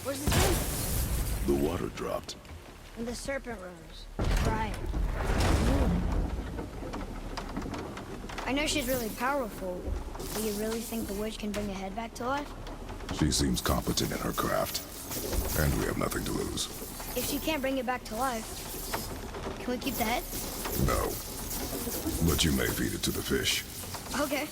Where's the thing? The water dropped. And the serpent rose. Right. I know she's really powerful, but you really think the witch can bring a head back to life? She seems competent in her craft. And we have nothing to lose. If she can't bring it back to life, can we keep the head? No. But you may feed it to the fish. Okay.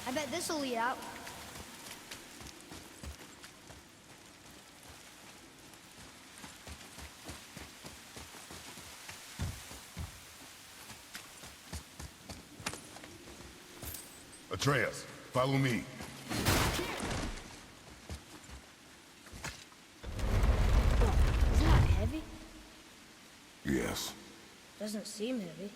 I bet this'll lead out. Atreus, follow me. Isn't that heavy? Yes. Doesn't seem heavy.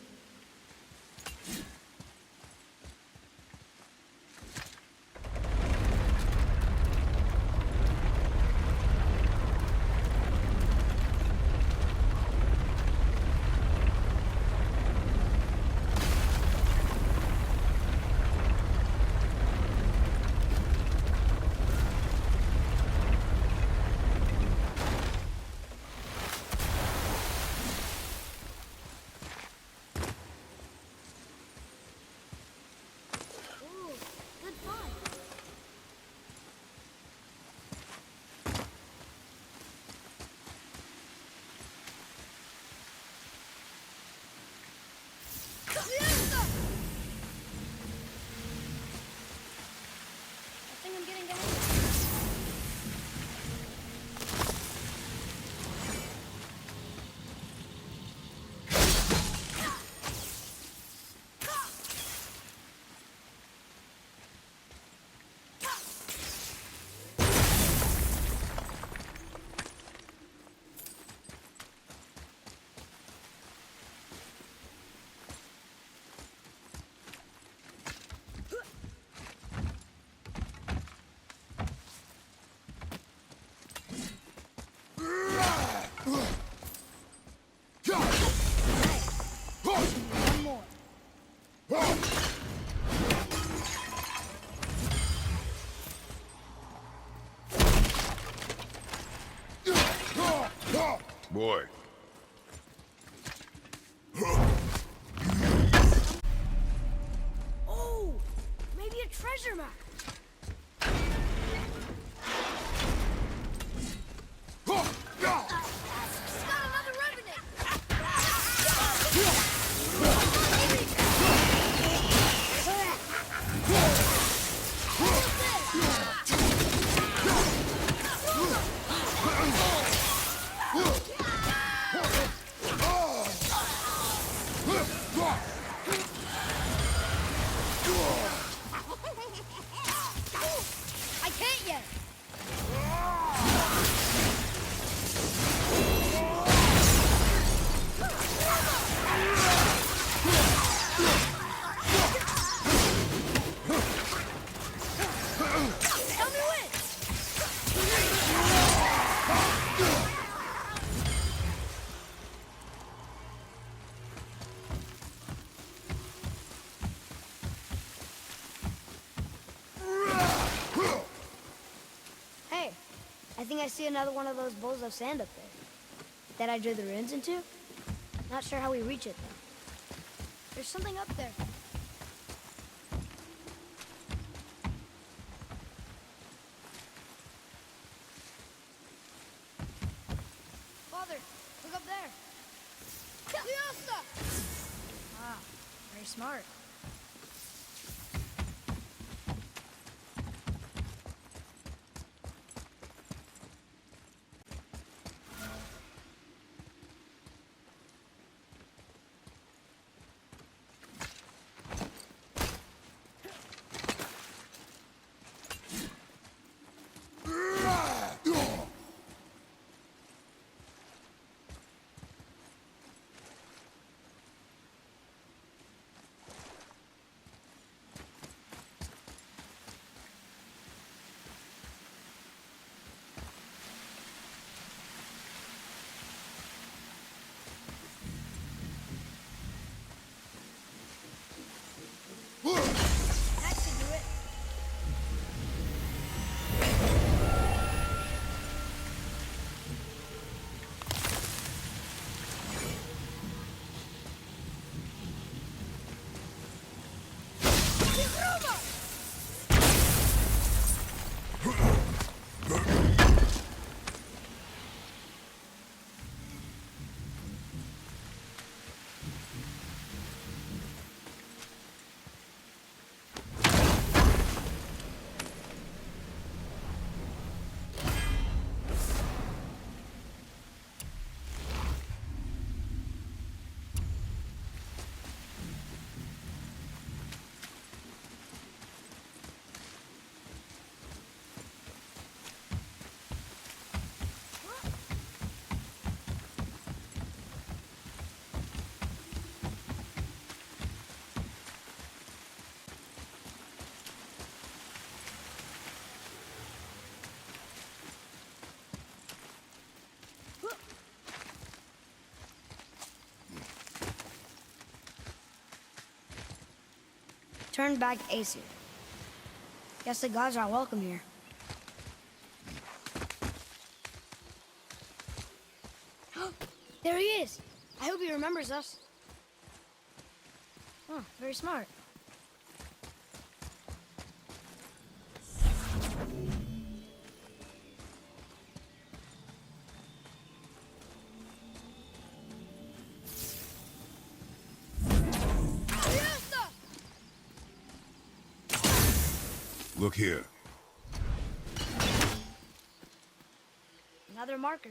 I think I'm getting down. One more. Boy. Oh, maybe a treasure map. He's got another revenant. I can't yet. I think I see another one of those bowls of sand up there. That I drew the runes into? Not sure how we reach it, though. There's something up there. Father, look up there. Ah, very smart. That should do it. Turn back Aesir. Guess the gods aren't welcome here. There he is! I hope he remembers us. Oh, very smart. Look here. Another marker.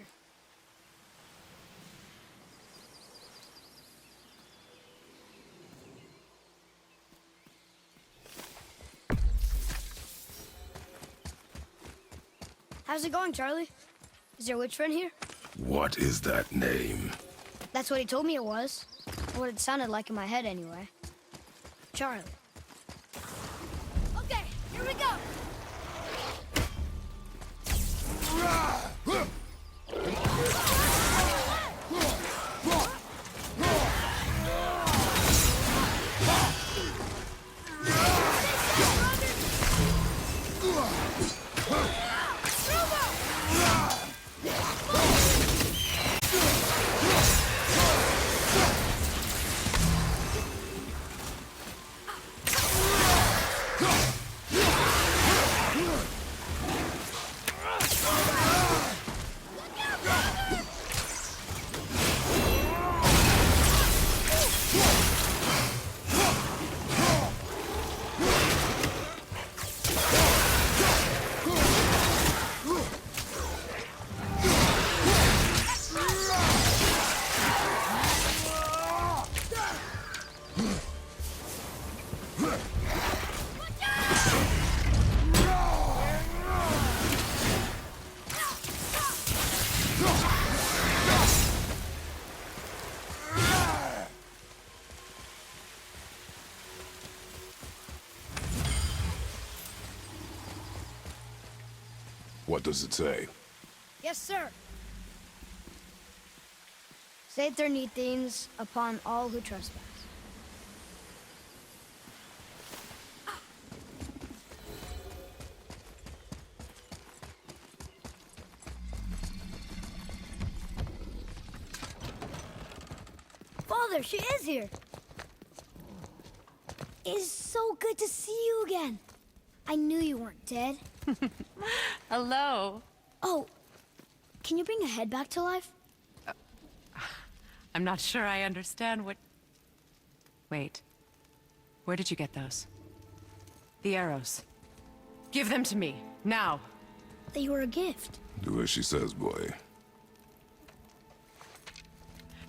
How's it going, Charlie? Is your witch friend here? What is that name? That's what he told me it was. Or what it sounded like in my head, anyway. Charlie. Okay, here we go! What does it say? Yes, sir. Save their things upon all who trespass. Mother, she is here. It is so good to see you again. I knew you weren't dead. Hello. Oh, can you bring a head back to life? I'm not sure I understand what... Wait. Where did you get those? The arrows. Give them to me, now. They were a gift. Do as she says, boy.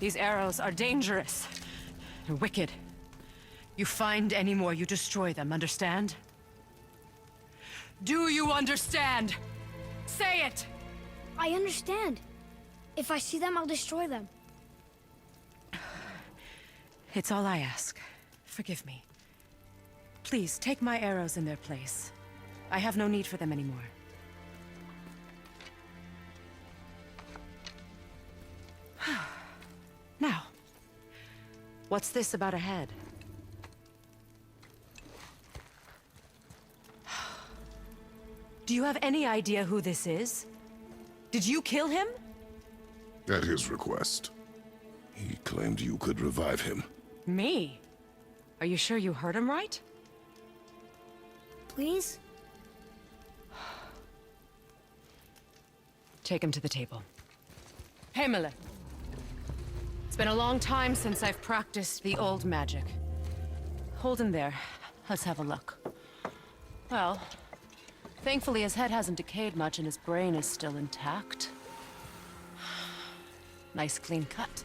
These arrows are dangerous. They're wicked. You find any more, you destroy them, understand? Do you understand? Say it! I understand. If I see them, I'll destroy them. It's all I ask. Forgive me. Please, take my arrows in their place. I have no need for them anymore. Now, what's this about a head? Do you have any idea who this is? Did you kill him? At his request. He claimed you could revive him. Me? Are you sure you heard him right? Please? Take him to the table. Himmler. It's been a long time since I've practiced the old magic. Hold him there. Let's have a look. Well, thankfully his head hasn't decayed much and his brain is still intact. Nice clean cut.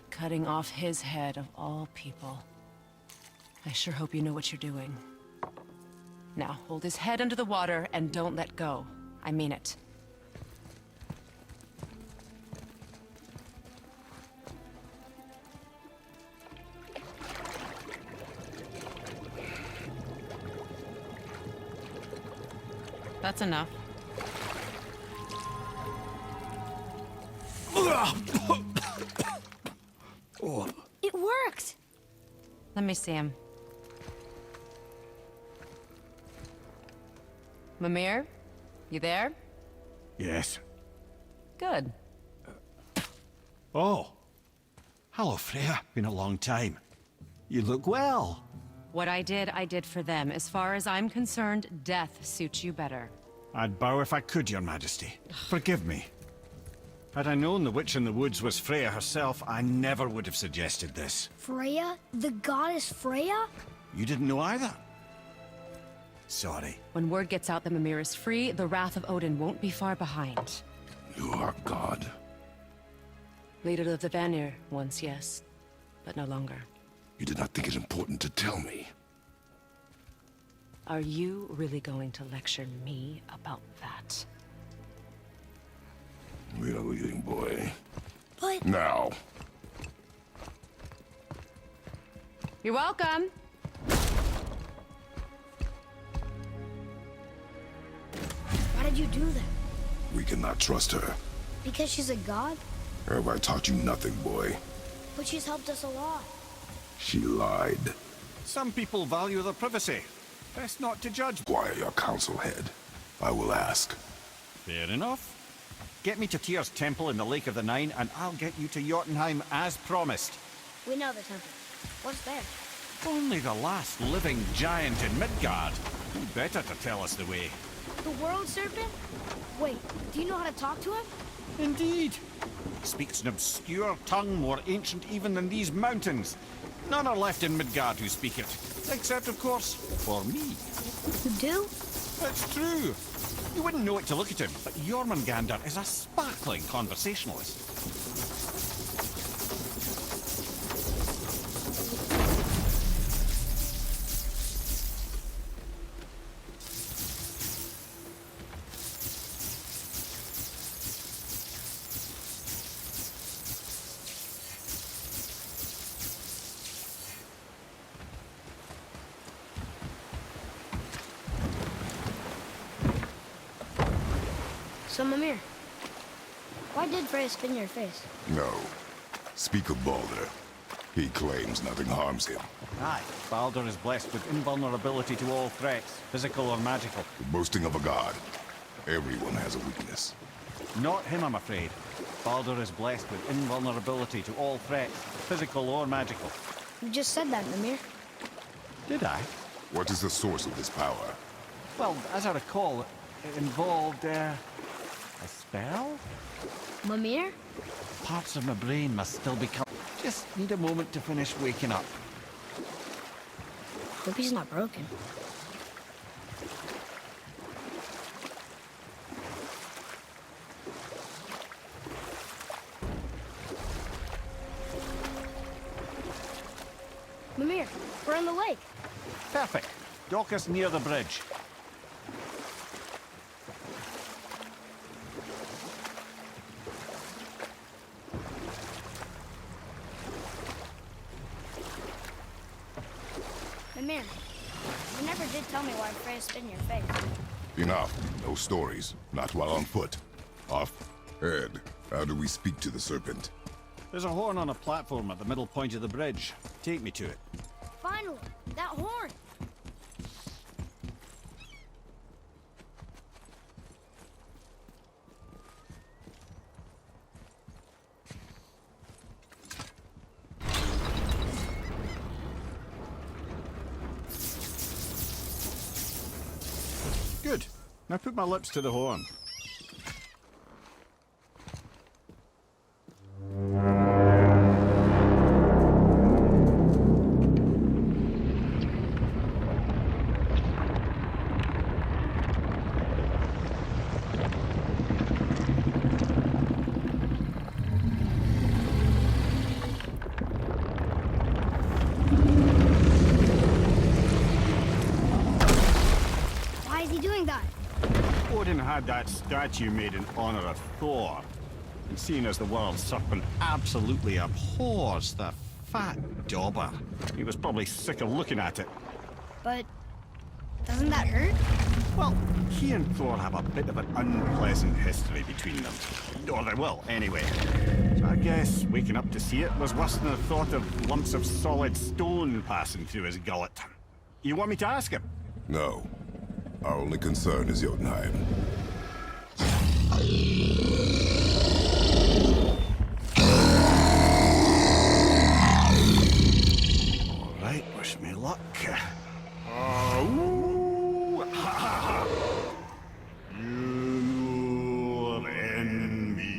Cutting off his head of all people. I sure hope you know what you're doing. Now, hold his head under the water and don't let go. I mean it. That's enough. It worked! Let me see him. Mimir? You there? Yes. Good. Oh. Hello, Freya. Been a long time. You look well. What I did for them. As far as I'm concerned, death suits you better. I'd bow if I could, Your Majesty. Forgive me. Had I known the witch in the woods was Freya herself, I never would have suggested this. Freya? The goddess Freya? You didn't know either? Sorry. When word gets out that Mimir is free, the wrath of Odin won't be far behind. You are God. Leader of the Vanir, once, yes. But no longer. You did not think it important to tell me. Are you really going to lecture me about that? We are leaving, boy. But... Now. You're welcome! Why did you do that? We cannot trust her. Because she's a god? Have I taught you nothing, boy? But she's helped us a lot. She lied. Some people value their privacy. Best not to judge. Quiet your council head. I will ask. Fair enough. Get me to Tyr's temple in the Lake of the Nine, and I'll get you to Jotunheim as promised. We know the temple. What's there? Only the last living giant in Midgard. Who better to tell us the way? The world serpent? Wait, do you know how to talk to him? Indeed. He speaks an obscure tongue more ancient even than these mountains. None are left in Midgard who speak it. Except, of course, for me. You do? It's true. You wouldn't know it to look at him, but Jormungandr is a sparkling conversationalist. So, Mimir, why did Freya spit in your face? No. Speak of Baldur. He claims nothing harms him. Aye, Baldur is blessed with invulnerability to all threats, physical or magical. The boasting of a god. Everyone has a weakness. Not him, I'm afraid. Baldur is blessed with invulnerability to all threats, physical or magical. You just said that, Mimir. Did I? What is the source of this power? Well, as I recall, it involved, a spell? Mimir? Parts of my brain must still be Just need a moment to finish waking up. Hope he's not broken. Mimir, we're on the lake. Perfect. Dock us near the bridge. Mimir, you never did tell me why Freya spit in your face. Enough. No stories. Not while on foot. Off. Ed, how do we speak to the serpent? There's a horn on a platform at the middle point of the bridge. Take me to it. Finally, that horn! Good. Now put my lips to the horn. Why is he doing that? Odin had that statue made in honor of Thor. And seeing as the world serpent absolutely abhors the fat dauber, he was probably sick of looking at it. But doesn't that hurt? Well, he and Thor have a bit of an unpleasant history between them. Or they will, anyway. So I guess waking up to see it was worse than the thought of lumps of solid stone passing through his gullet. You want me to ask him? No. Our only concern is Jotunheim. All right, wish me luck. Ooh, ha, ha, ha. You're in me.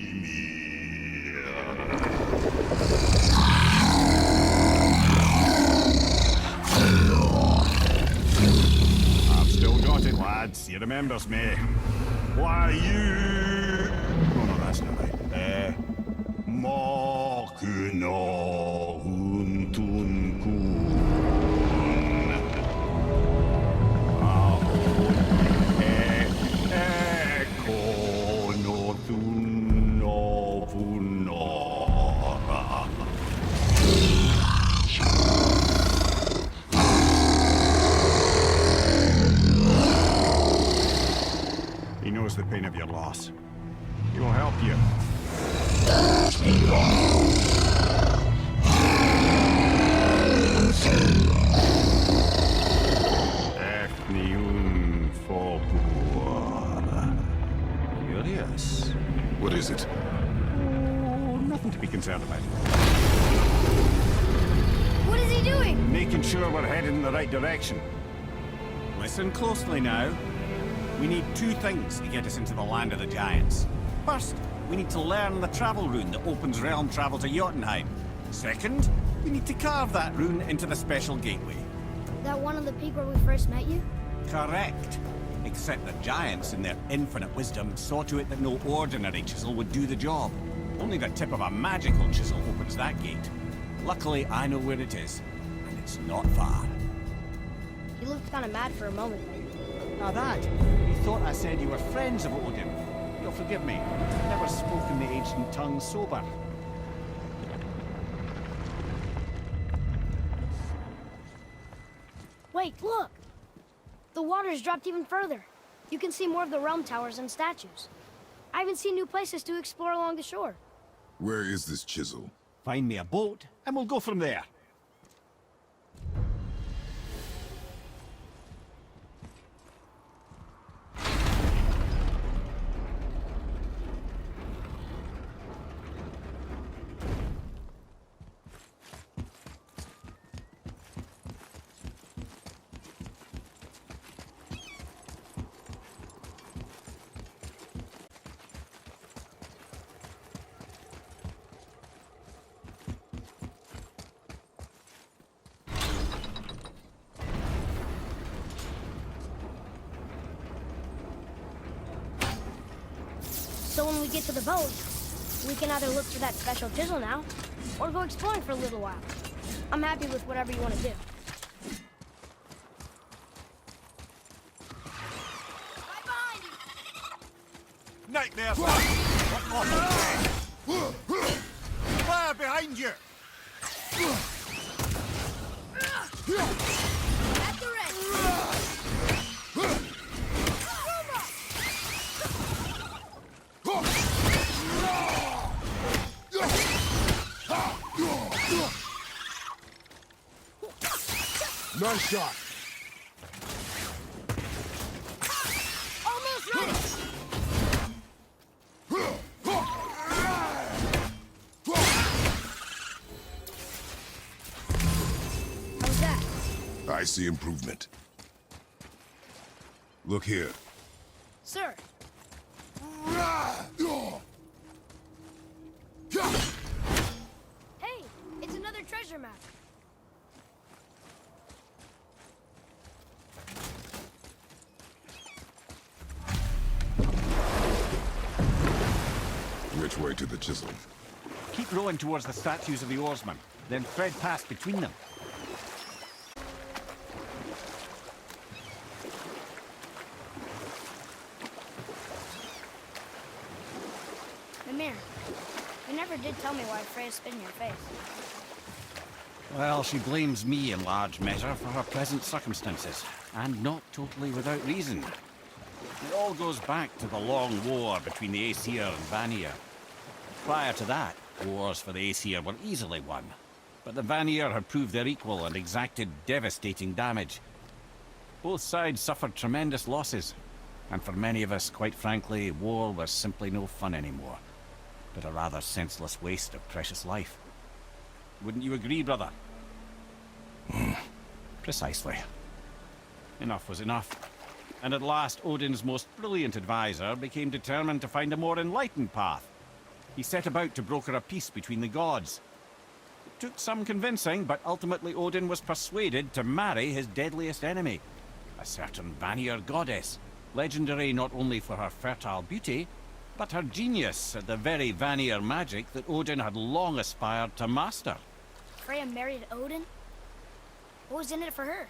I've still got it, lads. He remembers me. Why you? Oh no, that's not right. Mokuno huntun kun. He knows the pain of your loss. He will help you. Efniun Folkur. Curious. What is it? Oh, nothing to be concerned about. What is he doing? Making sure we're headed in the right direction. Listen closely now. We need two things to get us into the land of the giants. First, we need to learn the travel rune that opens realm travel to Jotunheim. Second, we need to carve that rune into the special gateway. That one on the peak where we first met you? Correct. Except the giants, in their infinite wisdom, saw to it that no ordinary chisel would do the job. Only the tip of a magical chisel opens that gate. Luckily, I know where it is, and it's not far. He looked kind of mad for a moment. Now that, you thought I said you were friends of Odin. You'll forgive me. I've never spoken the ancient tongue sober. Wait, look! The water's dropped even further. You can see more of the realm towers and statues. I even see new places to explore along the shore. Where is this chisel? Find me a boat, and we'll go from there. So when we get to the boat, we can either look for that special chisel now, or go exploring for a little while. I'm happy with whatever you want to do. Right behind you! Nightmare! Fire behind you! At the ready! Nice shot. Almost ready! How's that? I see improvement. Look here. Sir, hey, it's another treasure map. Which way to the chisel? Keep rowing towards the statues of the oarsmen, then thread past between them. Mimir, you never did tell me why Freya spit in your face. Well, she blames me in large measure for her present circumstances, and not totally without reason. It all goes back to the long war between the Aesir and Vanir. Prior to that, wars for the Aesir were easily won, but the Vanir had proved their equal and exacted devastating damage. Both sides suffered tremendous losses, and for many of us, quite frankly, war was simply no fun anymore, but a rather senseless waste of precious life. Wouldn't you agree, brother? Precisely. Enough was enough. And at last, Odin's most brilliant advisor became determined to find a more enlightened path. He set about to broker a peace between the gods. It took some convincing, but ultimately Odin was persuaded to marry his deadliest enemy, a certain Vanir goddess, legendary not only for her fertile beauty, but her genius at the very Vanir magic that Odin had long aspired to master. Freya married Odin? What was in it for her?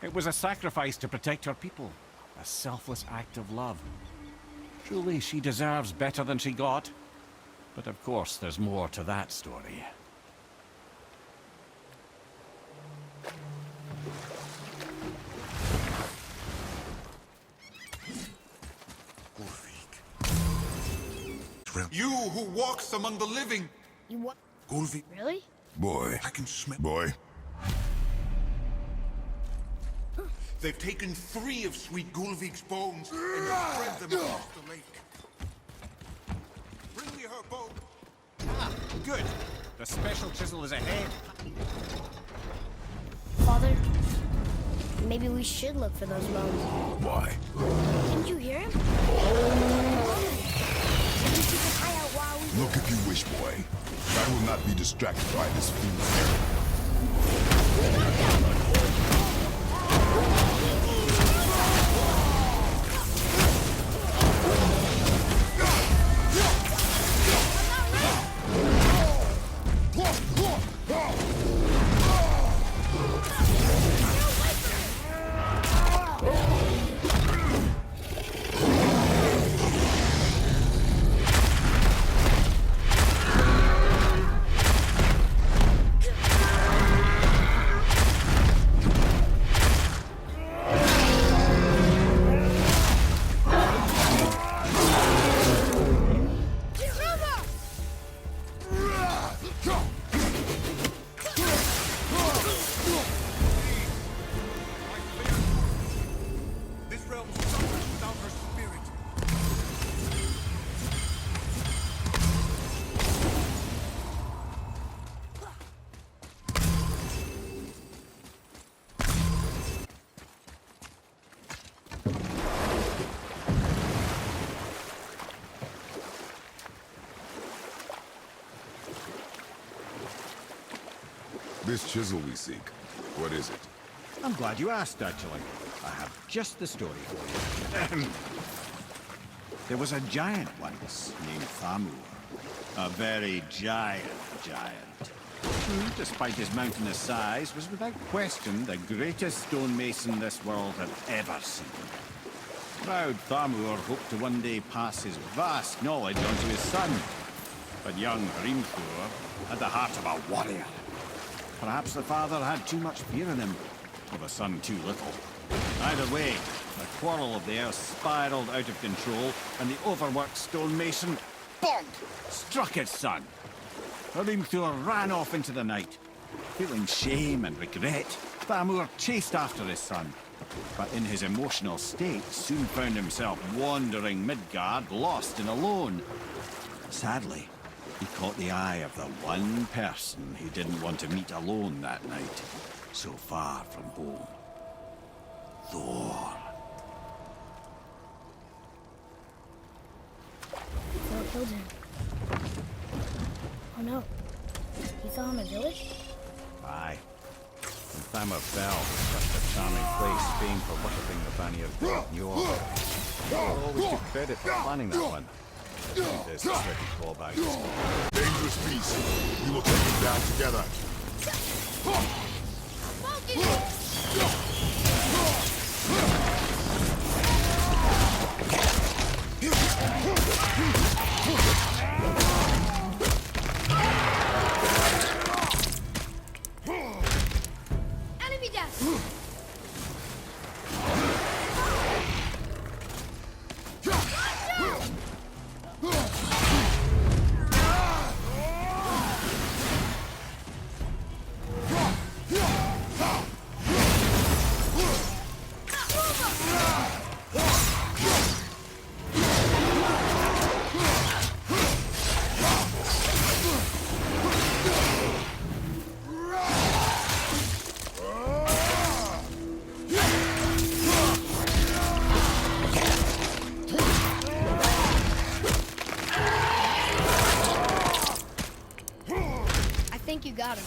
It was a sacrifice to protect her people, a selfless act of love. Truly, she deserves better than she got. But of course, there's more to that story. You who walks among the living. You what? Gulvik, Really? Boy. I can smell. Boy. They've taken 3 of sweet Gulvik's bones and spread them across the lake. Bring me her bone. Good. The special chisel is ahead. Father, maybe we should look for those bones. Why? Didn't you hear him? Did you keep an eye out while we... Look if you wish, boy. I will not be distracted by this fool's errand. This realm suffers without her spirit. This chisel we seek, what is it? I'm glad you asked, actually. I have just the story for you. There was a giant once named Thamur. A very giant. Who, despite his mountainous size, was without question the greatest stonemason this world had ever seen. Proud Thamur hoped to one day pass his vast knowledge on to his son. But young Hrimthur had the heart of a warrior. Perhaps the father had too much fear in him, or the son too little. Either way, the quarrel of theirs spiraled out of control, and the overworked stonemason, bonk, struck his son. Hrimthur ran off into the night. Feeling shame and regret, Thamur chased after his son. But in his emotional state, soon found himself wandering Midgard, lost and alone. Sadly, he caught the eye of the one person he didn't want to meet alone that night, so far from home. Thor. Thor killed him. Oh no. He fell in the village? Aye. When Thamur fell, such a charming place, famed for worshipping the Vanir god Njord. Thor always took credit for planning that one. This tricky clawback. Dangerous beast. We will take him down together. Enemy death! I think you got him.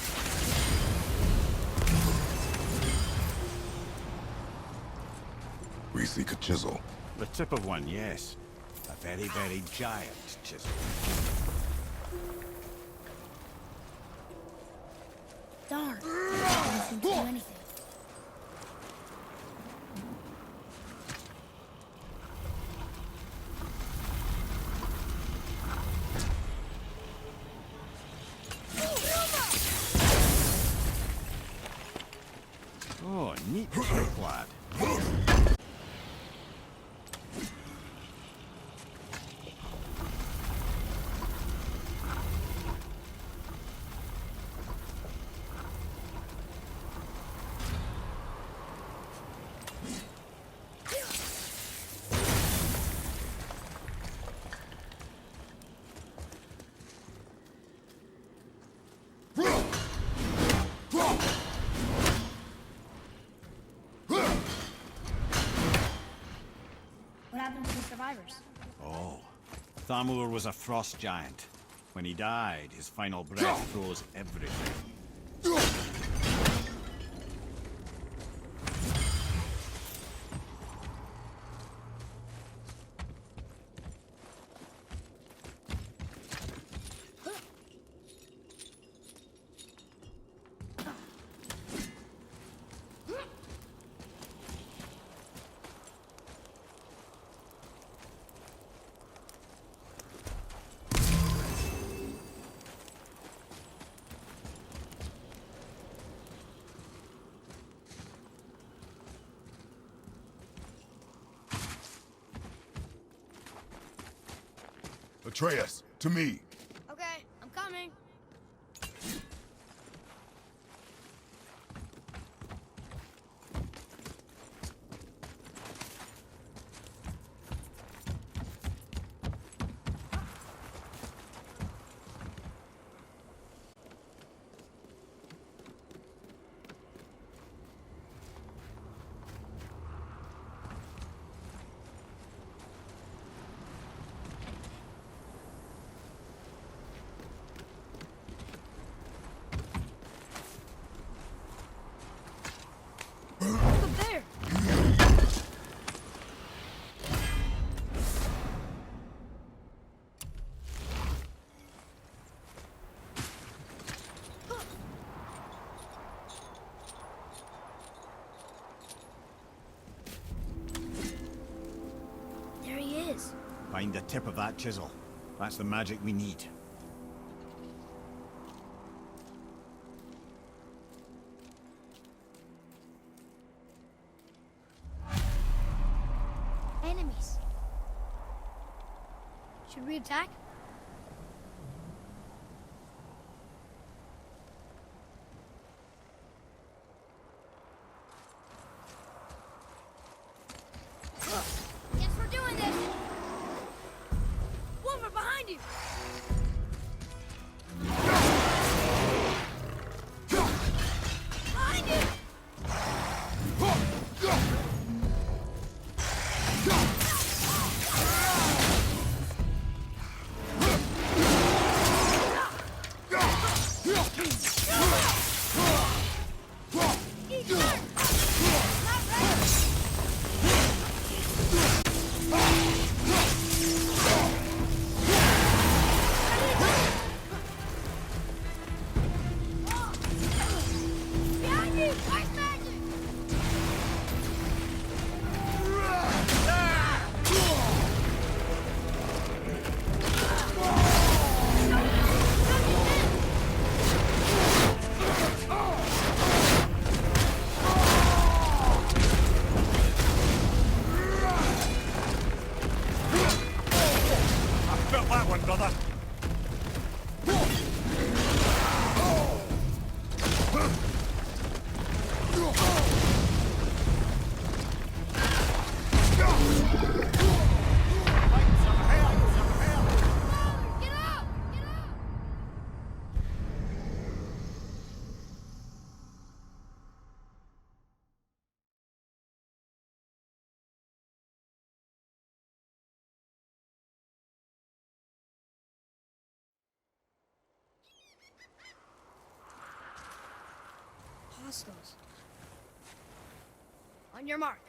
We seek a chisel. The tip of one, yes. A very, very giant chisel. Darn. I didn't do anything. Oh, neat trick, lad. What happened to the survivors? Oh, Thamur was a frost giant. When he died, his final breath froze everything. Atreus, to me. Okay, I'm coming. Find the tip of that chisel. That's the magic we need. Enemies. Should we attack? Guess we're doing this! Wolver, behind you! Behind you! Eat her! Not ready! Behind you! Ice magic! I felt that one, brother. Get out! Get out! Hostiles. On your mark.